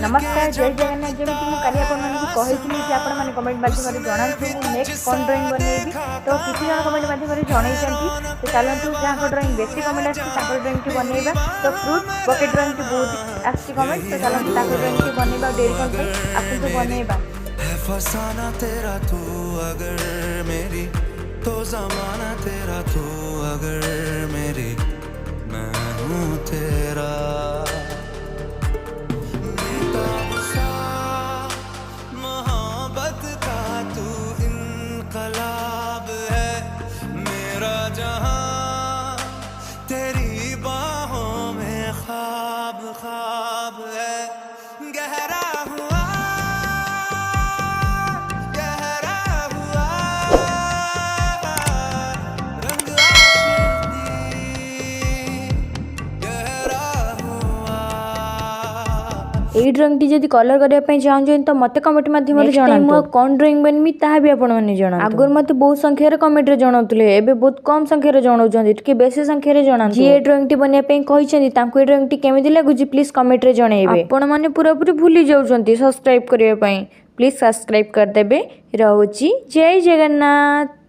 नमस्कार जय जगन्नाथ जमी काली आपको कि आपने कमेंट माध्यम जनातु नेक्स्ट कौन ड्रॉइंग बनैबी तो किसी जन कमेंट माध्यम जनई तो चलतु जहाँ ड्रॉइंग बेसी कमेंट आस ड्रॉइंग टी बनैबा तो फ्रूट बकेट ड्रॉइंग टी बहुत आस कमेंट तो चलतु ड्रॉइंग टी बनैबा डेरी कौन आसतु बनैबा फसाना तेरा तू अगर मेरी तो जमाना तेरा तू अगर मेरी मैं हूँ तेरा मोहब्बत का तू इनकलाब है मेरा जहां तेरी बाहों में ख्वाब ख्वाब है गहरा हुआ यही ड्रॉइंग टी जब कलर करने चाहूँ तो मत कमेंट माध्यम जनाऊँ कौन ड्रॉइंग बनमी ता भी आपने जना आगुरी मत बहुत संख्यार कमेंट जनाऊले एवं बहुत कम संख्यार जनाऊँ बेसी संख्यार जना जी ये ड्रॉइंग टी बनवाई ड्रॉइंग टी केमी लगुच प्लीज कमेंट जनइबे आपण मैंने पूरा पूरी भूली जाऊँच सब्सक्राइब करने प्लीज सब्सक्राइब करदे। रोची जय जगन्नाथ।